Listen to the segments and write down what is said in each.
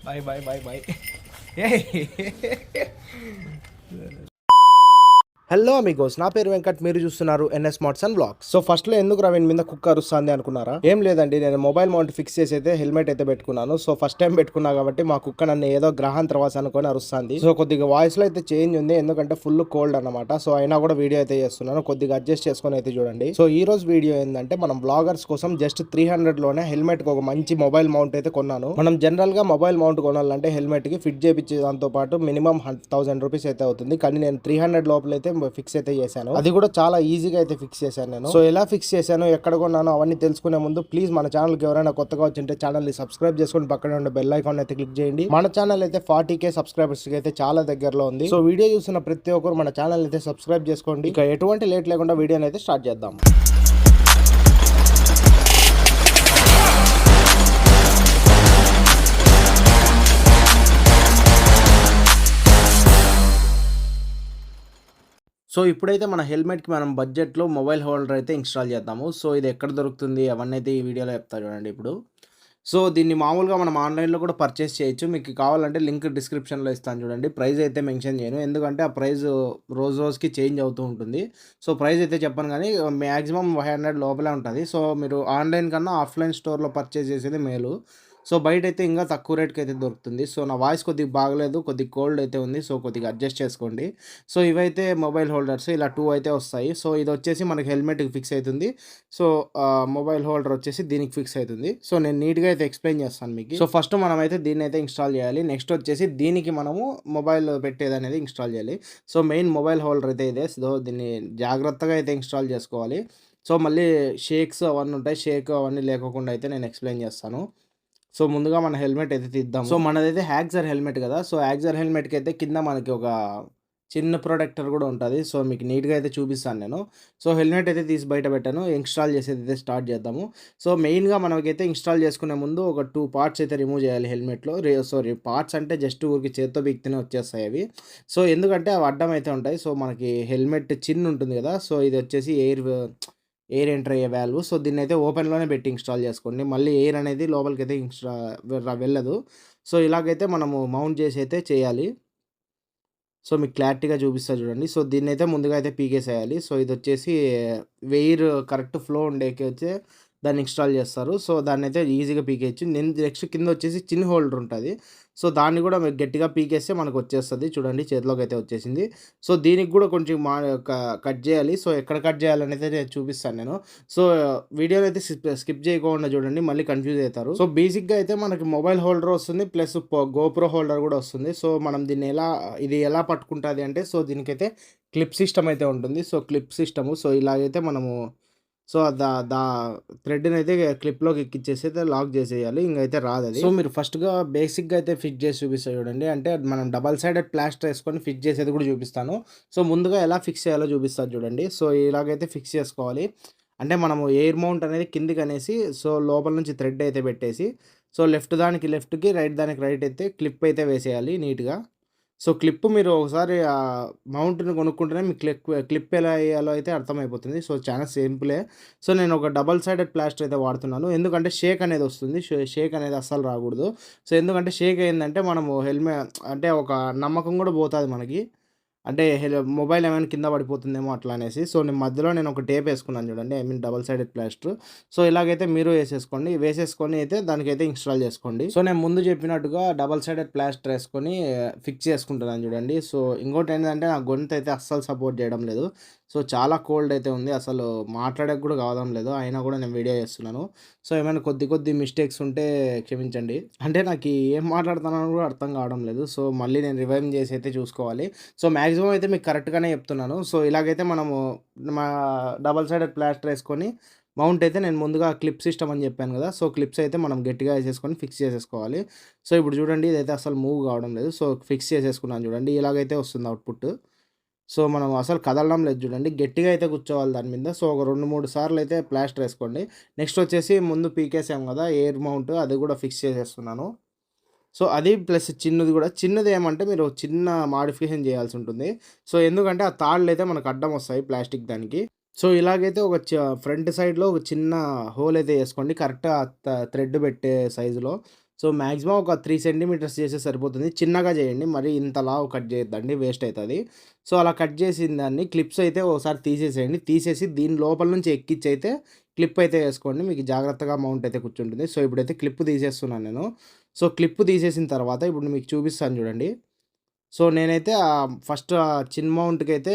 Bye bye bye bye. Hello amigos, నా పేరు వెంకట్, మీరు చూస్తున్నారు NS smarts and blogs. So first లో ఎందుకు రవీణ్ మీద కుక్క అరుస్తుంది అనుకున్నారా? ఏం లేదండి, నేను మొబైల్ మౌంట్ ఫిక్స్ చేసి అయితే హెల్మెట్ అయితే పెట్టుకున్నాను. సో ఫస్ట్ టైం పెట్టుకున్నా కాబట్టి మా కుక్క నన్ను ఏదో గ్రహాంతరవాసి అనుకొని అరుస్తుంది. సో కొద్దిగా వాయిస్ లో అయితే చేంజ్ ఉంది, ఎందుకంటే ఫుల్ కోల్డ్ అనమాట. సో అయినా కూడా వీడియో అయితే చేస్తున్నాను, కొద్దిగా అడ్జస్ట్ చేసుకొని అయితే చూడండి. సో ఈ రోజు వీడియో ఏంటంటే, మనం బ్లాగర్స్ కోసం జస్ట్ 300 లోనే హెల్మెట్ కి ఒక మంచి మొబైల్ మౌంట్ అయితే కొన్నాను. మనం జనరల్ గా మొబైల్ మౌంట్ కొనాలంటే హెల్మెట్ కి ఫిట్ చేయించే దాంతో పాటు మినిమం 1000 రూపీస్ అయితే అవుతుంది. కానీ నేను 300 లోపల అయితే ఫిక్స్ అయితే చేశాను. అది కూడా చాలా ఈజీగా అయితే ఫిక్స్ చేశాను నేను. సో ఎలా ఫిక్స్ చేశాను, ఎక్కడ కొన్నాను అవన్నీ తెలుసుకునే ముందు ప్లీజ్ మన ఛానల్ కి ఎవరైనా కొత్తగా వచ్చింటే ఛానల్ ని సబ్స్క్రైబ్ చేసుకుని పక్కన ఉండే బెల్ ఐకాన్ అయితే క్లిక్ చేయండి. మన ఛానల్ అయితే 40K సబ్స్క్రైబర్స్ కి అయితే చాలా దగ్గరలో ఉంది. సో వీడియో చూస్తున్న ప్రతి ఒక్కరు మన ఛానల్ అయితే సబ్స్క్రైబ్ చేసుకోండి. ఇక ఎటువంటి లేట్ లేకుండా వీడియోని అయితే స్టార్ట్ చేద్దాం. సో ఇప్పుడైతే మన హెల్మెట్కి మనం బడ్జెట్లో మొబైల్ హోల్డర్ అయితే ఇన్స్టాల్ చేద్దాము. సో ఇది ఎక్కడ దొరుకుతుంది అవన్నీ అయితే ఈ వీడియోలో చెప్తా చూడండి ఇప్పుడు. సో దీన్ని మామూలుగా మనం ఆన్లైన్లో కూడా పర్చేస్ చేయొచ్చు. మీకు కావాలంటే లింక్ డిస్క్రిప్షన్లో ఇస్తాను చూడండి. ప్రైస్ అయితే మెన్షన్ చేయను, ఎందుకంటే ఆ ప్రైస్ రోజు రోజుకి చేంజ్ అవుతూ ఉంటుంది. సో ప్రైస్ అయితే చెప్పను, కానీ మ్యాక్సిమం 500 లోపలే ఉంటుంది. సో మీరు ఆన్లైన్ కన్నా ఆఫ్లైన్ స్టోర్లో పర్చేస్ చేసేది మేలు. సో బయట అయితే ఇంకా తక్కువ రేట్కి అయితే దొరుకుతుంది. సో నా వాయిస్ కొద్దిగా బాగలేదు, కొద్దిగా కోల్డ్ అయితే ఉంది. సో కొద్దిగా అడ్జస్ట్ చేసుకోండి. సో ఇవైతే మొబైల్ హోల్డర్స్ ఇలా 2 అయితే వస్తాయి. సో ఇది వచ్చేసి మనకి హెల్మెట్కి ఫిక్స్ అవుతుంది. సో మొబైల్ హోల్డర్ వచ్చేసి దీనికి ఫిక్స్ అవుతుంది. సో నేను నీట్గా అయితే ఎక్స్ప్లెయిన్ చేస్తాను మీకు. సో ఫస్ట్ మనం అయితే దీన్ని అయితే ఇన్స్టాల్ చేయాలి. నెక్స్ట్ వచ్చేసి దీనికి మనము మొబైల్ పెట్టేది అనేది ఇన్స్టాల్ చేయాలి. సో మెయిన్ మొబైల్ హోల్డర్ అయితే ఇదే. సో దీన్ని జాగ్రత్తగా అయితే ఇన్స్టాల్ చేసుకోవాలి. సో మళ్ళీ షేక్స్ అవన్నీ ఉంటాయి, షేక్ అవన్నీ లేకుండా అయితే నేను ఎక్స్ప్లెయిన్ చేస్తాను. సో ముందుగా మన హెల్మెట్ అయితే తీద్దాం. సో మనదైతే హ్యాగ్జర్ హెల్మెట్ కదా. సో హ్యాగ్జర్ హెల్మెట్కి అయితే కింద మనకి ఒక చిన్న ప్రొటెక్టర్ కూడా ఉంటుంది. సో మీకు నీట్గా అయితే చూపిస్తాను నేను. సో హెల్మెట్ అయితే తీసి బయట పెట్టాను, ఇన్స్టాల్ చేసేది అయితే స్టార్ట్ చేద్దాము. సో మెయిన్గా మనకైతే ఇన్స్టాల్ చేసుకునే ముందు ఒక 2 పార్ట్స్ అయితే రిమూవ్ చేయాలి హెల్మెట్లో. సారీ, పార్ట్స్ అంటే జస్ట్ ఊరికి చేత్తో బిక్తేనే వచ్చేస్తాయి అవి. సో ఎందుకంటే అవి అడ్డం అయితే ఉంటాయి. సో మనకి హెల్మెట్ చిన్న ఉంటుంది కదా. సో ఇది వచ్చేసి ఎయిర్ ఎంటర్ అయ్యే వాల్వ్. సో దీన్ని అయితే ఓపెన్లోనే పెట్టి ఇన్స్టాల్ చేసుకోండి. మళ్ళీ ఎయిర్ అనేది లోపలికైతే వెళ్ళదు. సో ఇలాగైతే మనము మౌంట్ చేసి అయితే చేయాలి. సో మీకు క్లారిటీగా చూపిస్తా చూడండి. సో దీన్నైతే ముందుగా అయితే పీకేసేయాలి. సో ఇది వచ్చేసి ఎయిర్ కరెక్ట్ ఫ్లో ఉండేకి వచ్చే దాన్ని ఇన్స్టాల్ చేస్తారు. సో దాన్నైతే ఈజీగా పీకేయచ్చు. నేను నెక్స్ట్ కింద వచ్చేసి చిన్న హోల్డర్ ఉంటుంది. సో దాన్ని కూడా మీరు గట్టిగా పీకేస్తే మనకు వచ్చేస్తుంది. చూడండి చేతిలోకి అయితే వచ్చేసింది. సో దీనికి కూడా కొంచెం కట్ చేయాలి. సో ఎక్కడ కట్ చేయాలనేది నేను చూపిస్తాను నేను. సో వీడియోని అయితే స్కిప్ చేయకుండా చూడండి, మళ్ళీ కన్ఫ్యూజ్ అవుతారు. సో బేసిక్గా అయితే మనకి మొబైల్ హోల్డర్ వస్తుంది, ప్లస్ గోప్రో హోల్డర్ కూడా వస్తుంది. సో మనం దీన్ని ఇది ఎలా పట్టుకుంటుంది అంటే, సో దీనికైతే క్లిప్ సిస్టమ్ అయితే ఉంటుంది. సో క్లిప్ సిస్టము, సో ఇలాగైతే మనము సో దా థ్రెడ్‌ని అయితే క్లిప్‌లోకి ఎక్కిచ్చేసి అయితే లాక్ చేసేయాలి. ఇంకైతే రాదది. సో మీరు ఫస్ట్‌గా బేసిక్‌గా అయితే ఫిట్ చేసి చూపిస్తా చూడండి. అంటే మనం డబల్ సైడెడ్ ప్లాస్టర్ ఏసుకొని ఫిట్ చేసేది కూడా చూపిస్తాను. సో ముందుగా ఎలా ఫిక్స్ చేయాలో చూపిస్తాను చూడండి. సో ఇలాగైతే ఫిక్స్ చేసుకోవాలి. అంటే మనము ఎయిర్ మౌంట్ అనేది కిందకనేసి సో లోపల నుంచి థ్రెడ్ అయితే పెట్టేసి, సో లెఫ్ట్ దానికి లెఫ్ట్‌కి, రైట్ దానికి రైట్ అయితే క్లిప్ అయితే వేసేయాలి నీట్‌గా. సో క్లిప్ మీరు ఒకసారి మౌంట్‌ని కొనుక్కుంటేనే మీకు క్లిప్ ఎలా ఎయ్యాలో అయితే అర్థమైపోతుంది. సో చాలా సింపులే. సో నేను ఒక డబల్ సైడెడ్ ప్లాస్టర్ అయితే వాడుతున్నాను. ఎందుకంటే షేక్ అనేది వస్తుంది. షేక్ అనేది అస్సలు రాకూడదు. సో ఎందుకంటే షేక్ అయిందంటే మనము అంటే ఒక నమ్మకం కూడా పోతుంది మనకి. అంటే మొబైల్ ఏమైనా కింద పడిపోతుందేమో అట్లా అనేసి. సో నేను మధ్యలో ఒక టేప్ వేసుకున్నాను చూడండి, I mean double sided plaster. So ఇలాగైతే మీరు వేసేసుకొని అయితే దానికైతే ఇన్స్టాల్ చేసుకోండి. సో నేను ముందు చెప్పినట్టుగా డబల్ సైడెడ్ ప్లాస్టర్ వేసుకొని ఫిక్స్ చేసుకుంటున్నాను చూడండి. సో ఇంకోటి ఏంటంటే నా గొంతు అయితే అస్సలు సపోర్ట్ చేయడం లేదు. సో చాలా కోల్డ్ అయితే ఉంది, అసలు మాట్లాడక కూడా కావడం లేదు. అయినా కూడా నేను వీడియో చేస్తున్నాను. సో ఏమైనా కొద్ది మిస్టేక్స్ ఉంటే క్షమించండి. అంటే నాకు ఏం మాట్లాడుతున్నానో కూడా అర్థం కావడం లేదు. సో మళ్ళీ నేను రివైవ్ చేసి అయితే చూసుకోవాలి. సో మ్యాక్సిమం అయితే మీకు కరెక్ట్గానే చెప్తున్నాను. సో ఇలాగైతే మనము మా డబల్ సైడెడ్ ప్లాస్టర్ వేసుకొని మౌంట్ అయితే నేను ముందుగా క్లిప్ సిస్టమ్ అని చెప్పాను కదా. సో క్లిప్స్ అయితే మనం గట్టిగా వేసేసుకొని ఫిక్స్ చేసేసుకోవాలి. సో ఇప్పుడు చూడండి ఇదైతే అసలు మూవ్ కావడం లేదు. సో ఫిక్స్ చేసేసుకున్నాను చూడండి, ఇలాగైతే వస్తుంది అవుట్పుట్. సో మనం అసలు కదలడం లేదు చూడండి, గట్టిగా అయితే కూర్చోవాలి దాని మీద. సో ఒక 2-3 సార్లు అయితే ప్లాస్టర్ వేసుకోండి. నెక్స్ట్ వచ్చేసి ముందు పీకేసాం కదా ఎయిర్ మౌంట్, అది కూడా ఫిక్స్ చేసేస్తున్నాను. సో అది ప్లస్ చిన్నది ఏమంటే మీరు చిన్న మాడిఫికేషన్ చేయాల్సి ఉంటుంది. సో ఎందుకంటే ఆ తాళ్ళు అయితే మనకు అడ్డం వస్తాయి ప్లాస్టిక్ దానికి. సో ఇలాగైతే ఒక ఫ్రంట్ సైడ్లో ఒక చిన్న హోల్ అయితే వేసుకోండి, కరెక్ట్గా థ్రెడ్ పెట్టే సైజులో. సో, మాక్సిమం ఒక 3 సెంటీమీటర్స్ చేస్తే సరిపోతుంది. చిన్నగా చేయండి. మరీ ఇంత లావు కట్ చేయొద్దండి. వేస్ట్ అయితది. సో, అలా కట్ చేసిన దాన్ని క్లిప్స్ అయితే ఓసారి తీసేసేయండి. తీసేసి దీని లోపల నుంచి ఎక్కిచ్చయితే క్లిప్ అయితే ఏసుకోండి. మీకు జాగ్రత్తగా మౌంట్ అయితే కూర్చుంటుంది. సో, ఇప్పుడైతే క్లిప్ తీసేస్తున్నాను నేను. సో, క్లిప్ తీసేసిన తర్వాత ఇప్పుడు మీకు చూపిస్తాను చూడండి. సో, నేనైతే ఫస్ట్ చిన్ మౌంట్‌కైతే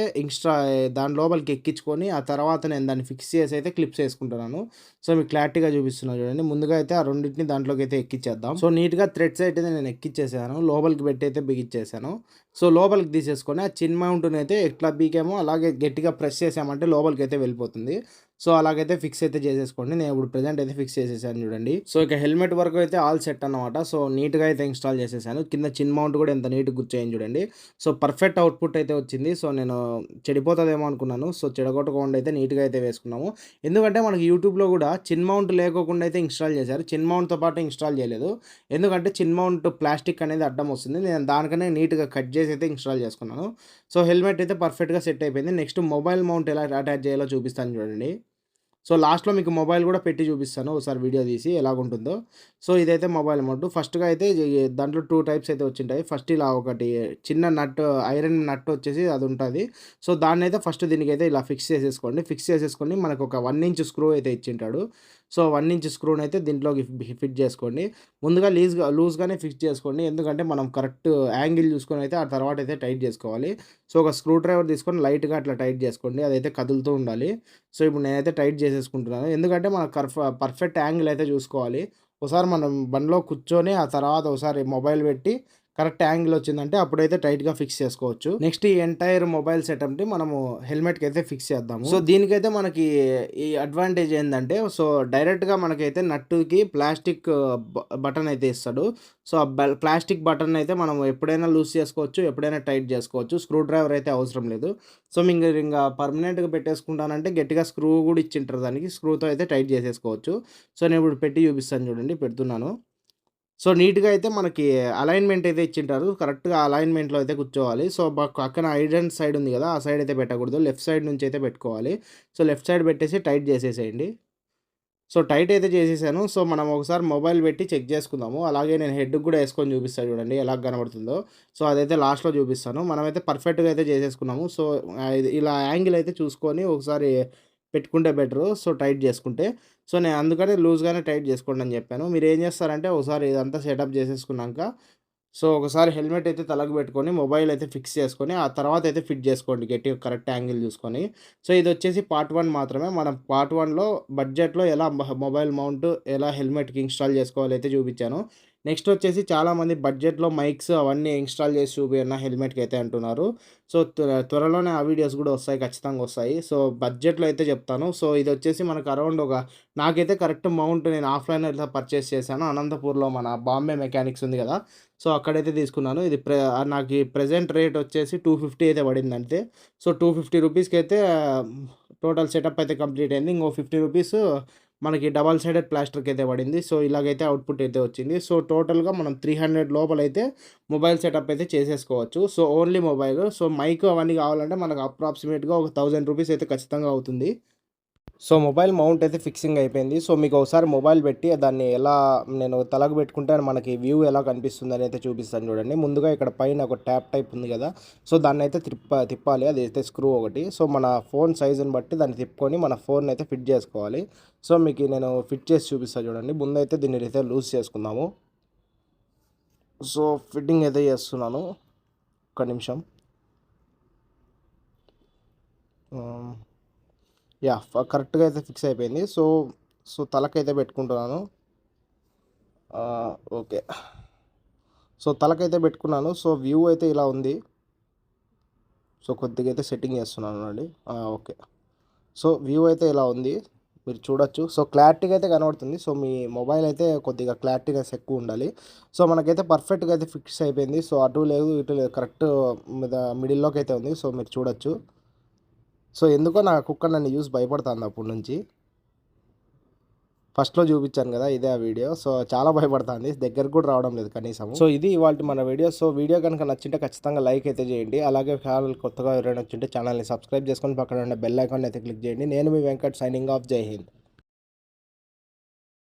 దాని లోపలికి ఎక్కించుకొని, ఆ తర్వాత నేను దాన్ని ఫిక్స్ చేసి అయితే క్లిప్స్ ఏసుకుంటున్నాను. సో, మీకు క్లారిటీగా చూపిస్తున్నా చూడండి. ముందుగా అయితే ఆ రెండిటిని దాంట్లోకైతే ఎక్కిచ్చేద్దాం. సో, నీట్‌గా థ్రెడ్స్ అయితే నేను ఎక్కిచ్చేసాను. లోపలికి పెట్టి అయితే బిగిచ్చేసాను. సో, లోపలికి తీసేసుకొని ఆ చిన్ మౌంట్‌నైతే ఎట్లా బీకామో అలాగే గట్టిగా ప్రెస్ చేసామంటే లోపలికైతే వెళ్ళిపోతుంది. సో, అలాగైతే ఫిక్స్ అయితే చేసేసుకోండి. నేను ఇప్పుడు ప్రెజెంట్ అయితే ఫిక్స్ చేసేసాను చూడండి. సో, ఇక హెల్మెట్ వరకు అయితే ఆల్ సెట్ అన్నమాట. సో, నీట్‌గా అయితే ఇన్‌స్టాల్ చేసేసాను. కింద చిన్ మౌంట్ కూడా ఎంత నీట్‌గా గుర్చేయండి చూడండి. సో, పర్ఫెక్ట్ అవుట్‌పుట్ అయితే వచ్చింది. సో, నేను చెడిపోతదేమో అనుకున్నాను. సో, చెడగొట్టకుండా అయితే నీట్‌గా అయితే వేసుకున్నాము. ఎందుకంటే మనకి యూట్యూబ్‌లో కూడా చిన్ మౌంట్ లేకోకుండా అయితే ఇన్‌స్టాల్ చేశారు. చిన్ మౌంట్‌తో పాటు ఇన్‌స్టాల్ చేయలేదు. ఎందుకంటే చిన్ మౌంట్ ప్లాస్టిక్ అనేది అడ్డం వస్తుంది. నేను దానికనే నీట్‌గా కట్ చేసి అయితే ఇన్‌స్టాల్ చేసుకున్నాను. సో, హెల్మెట్ అయితే పర్ఫెక్ట్‌గా సెట్ అయిపోయింది. నెక్స్ట్ మొబైల్ మౌంట్ ఎలా అటాచ్ చేయాలో చూపిస్తాను చూడండి. సో, లాస్ట్‌లో మీకు మొబైల్ గూడా పెట్టి చూపిస్తాను. ఒకసారి వీడియో తీసి ఎలాగుంటుందో. సో, ఇదైతే మొబైల్ మౌంట్. ఫస్ట్‌గా అయితే దాంట్లో 2 టైప్స్ అయితే వచ్చుంటాయి. ఫస్ట్ ఇలా ఒకటి చిన్న నట్ ఐరన్ నట్ వచ్చేసి అదుంటది. సో, దాన్నైతే ఫస్ట్ దీనికైతే ఇలా ఫిక్స్ చేసేసుకోండి. ఫిక్స్ చేసేసుకొని మనకొక 1 ఇంచ్ స్క్రూ అయితే ఇచ్చింటాడు. సో, 1 ఇంచ్ స్క్రూనైతే దీంట్లోకి ఫిట్ చేసుకోండి. ముందుగా లూజ్‌గానే ఫిక్స్ చేసుకోండి. ఎందుకంటే మనం కరెక్ట్ యాంగిల్ చూసుకొనైతే ఆ తర్వాతైతే టైట్ చేసుకోవాలి. సో, ఒక స్క్రూ డ్రైవర్ తీసుకొని లైట్‌గా అట్లా టైట్ చేసుకోండి. అదైతే కదులుతూ ఉండాలి. సో, ఇప్పుడు నేనైతే టైట్ చేసేసుకుంటున్నాను. ఎందుకంటే మనకు పర్ఫెక్ట్ యాంగిల్ అయితే చూసుకోవాలి. ఒకసారి మనం బండిలో కూర్చొని ఆ తర్వాత ఒకసారి మొబైల్ పెట్టి కరెక్ట్ యాంగిల్ వచ్చిందంటే అప్పుడైతే టైట్‌గా ఫిక్స్ చేసుకోవచ్చు. నెక్స్ట్ ఈ ఎంటైర్ మొబైల్ సెటప్‌ని మనము హెల్మెట్‌కి అయితే ఫిక్స్ చేద్దాము. సో, దీనికైతే మనకి ఈ అడ్వాంటేజ్ ఏందంటే సో, డైరెక్ట్‌గా మనకైతే నట్టుకి ప్లాస్టిక్ బటన్ అయితే ఇస్తాడు. సో, ఆ ప్లాస్టిక్ బటన్ అయితే మనం ఎప్పుడైనా లూజ్ చేసుకోవచ్చు. ఎప్పుడైనా టైట్ చేసుకోవచ్చు. స్క్రూ డ్రైవర్ అయితే అవసరం లేదు. సో, ఇంగ పర్మనెంట్‌గా పెట్టేసుకుంటానంటే గట్టిగా స్క్రూ కూడా ఇచ్చింటారు దానికి. స్క్రూతో అయితే టైట్ చేసేసుకోవచ్చు. సో, నేను ఇప్పుడు పెట్టి చూపిస్తాను చూడండి. పెడుతున్నాను. సో, నీట్‌గా అయితే మనకి అలైన్‌మెంట్ అయితే ఇచ్చింటారు. కరెక్ట్‌గా అలైన్‌మెంట్‌లో అయితే కూర్చోవాలి. సో, పక్కన ఐరన్ సైడ్ ఉంది గదా! ఆ సైడ్ అయితే పెట్టకూడదు. లెఫ్ట్ సైడ్ నుంచి అయితే పెట్టుకోవాలి. సో, లెఫ్ట్ సైడ్ పెట్టేసి టైట్ చేసేసేయండి. సో, టైట్ అయితే చేసేసాను. సో, మనం ఒకసారి మొబైల్ పెట్టి చెక్ చేసుకుందాము. అలాగే నేను హెడ్‌కి కూడా యేసుకొని చూపిస్తా చూడండి ఎలా కనబడుతుందో. సో, అదైతే లాస్ట్‌లో చూపిస్తాను. మనమైతే పర్ఫెక్ట్‌గా అయితే చేసేసుకున్నాము. సో, ఇది ఇలా యాంగిల్ అయితే చూసుకొని ఒకసారి పెట్టుకుంటే బెటరు. సో, టైట్ చేసుకుంటే. సో, నేను అందుకనే లూజ్‌గానే టైట్ చేసుకోండి అని చెప్పాను. మీరేం చేస్తారంటే ఒకసారి ఇదంతా సెటప్ చేసేసుకున్నాక సో, ఒకసారి హెల్మెట్ అయితే తలకు పెట్టుకొని, మొబైల్ అయితే ఫిక్స్ చేసుకొని, ఆ తర్వాత అయితే ఫిట్ చేసుకోండి గట్టిగా కరెక్ట్ యాంగిల్ చూసుకొని. సో, ఇదొచ్చేసి పార్ట్ 1 మాత్రమే. మనం పార్ట్ 1లో బడ్జెట్‌లో ఎలా మొబైల్ మౌంట్ ఎలా హెల్మెట్‌కి ఇన్‌స్టాల్ చేసుకోవాలో అయితే చూపించాను. నెక్స్ట్ వచ్చేసి చాలామంది బడ్జెట్‌లో మైక్స్ అవన్నీ ఇన్‌స్టాల్ చేసి చూపియన్న హెల్మెట్‌కి అయితే అంటున్నారు. సో, త్వరలోనే ఆ వీడియోస్ కూడా వస్తాయి. ఖచ్చితంగా వస్తాయి. సో, బడ్జెట్‌లో అయితే చెప్తాను. సో, ఇదొచ్చేసి మనకు అరౌండ్ నాకైతే కరెక్ట్ మౌంట్ నేను ఆఫ్‌లైన్‌లో ఇట్లా పర్చేస్ చేశాను. అనంతపూర్‌లో మన బాంబే మెకానిక్స్ ఉంది కదా! సో, అక్కడైతే తీసుకున్నాను. ఇది నాకీ ప్రెజెంట్ రేట్ వచ్చేసి 250 అయితే పడిందంతే. సో, 250 రూపీస్‌కైతే టోటల్ సెటప్ అయితే కంప్లీట్ అయింది. ఇంకో 50 రూపీస్ మనకి డబల్ సైడెడ్ ప్లాస్టర్‌కైతే పడింది. సో, ఇలాగైతే అవుట్‌పుట్ అయితే వచ్చింది. సో, టోటల్‌గా మనం 300 లోపలైతే మొబైల్ సెటప్ అయితే చేసేసుకోవచ్చు. So, only mobile. So, mic అవన్నీ కావాలంటే మనకు అప్రాక్సిమేట్‌గా ఒక 1000 రూపీస్ అయితే ఖచ్చితంగా అవుతుంది. సో, మొబైల్ మౌంట్ అయితే ఫిక్సింగ్ అయిపోయింది. సో, మీకు ఒకసారి మొబైల్ పెట్టి దాన్ని ఎలా నేను తలకు పెట్టుకుంటే మనకి వ్యూ ఎలా కనిపిస్తుందని అయితే చూపిస్తాను చూడండి. ముందుగా ఇక్కడ పైన ఒక ట్యాప్ టైప్ ఉంది కదా! సో, దాన్నైతే తిప్పాలి. అదైతే స్క్రూ ఒకటి. సో, మన ఫోన్ సైజుని బట్టి దాన్ని తిప్పుకొని మన ఫోన్‌ని అయితే ఫిట్ చేసుకోవాలి. సో, మీకు నేను ఫిట్ చేసి చూపిస్తా చూడండి. ముందైతే దీన్నైతే లూజ్ చేసుకుందాము. సో, ఫిట్టింగ్ అయితే చేస్తున్నాను. ఒక్క నిమిషం. హ్మ్. యాహ్! కరెక్ట్‌గా అయితే ఫిక్స్ అయిపోయింది. సో, తలకైతే పెట్టుకుంటున్నాను. ఓకే. సో, తలకైతే పెట్టుకున్నాను. సో, వ్యూ అయితే ఇలా ఉంది. సో, కొద్దిగా అయితే సెట్టింగ్ చేస్తున్నానండి. ఓకే. సో, వ్యూ అయితే ఇలా ఉంది. మీరు చూడొచ్చు. సో, క్లారిటీగా అయితే కనబడుతుంది. సో, మీ మొబైల్ అయితే కొద్దిగా క్లారిటీనెస్ ఎక్కువ ఉండాలి. సో, మనకైతే పర్ఫెక్ట్‌గా అయితే ఫిక్స్ అయిపోయింది. సో, అటు లేదు, ఇటు లేదు. కరెక్ట్ మిడిల్‌లోకి అయితే ఉంది. సో, మీరు చూడొచ్చు. సో, ఎందుకో నా కుక్క నన్ను చూసి భయపడుతుంది అప్పటి నుంచి. ఫస్ట్‌లో చూపించాను కదా! ఇదే ఆ వీడియో. సో, చాలా భయపడతాంది. దగ్గరికి కూడా రావడం లేదు కనీసము. సో, ఇది ఇవాల్టి మన వీడియో. సో, వీడియో గనుక నచ్చింటే ఖచ్చితంగా లైక్ అయితే చేయండి. అలాగే ఛానల్ కొత్తగా ఎవరైనా వచ్చుంటే ఛానల్‌ని సబ్స్క్రైబ్ చేసుకొని పక్కన ఉన్న బెల్ ఐకాన్ అయితే క్లిక్ చేయండి. నేను మీ వెంకట్ సైనింగ్ ఆఫ్. జై హింద్.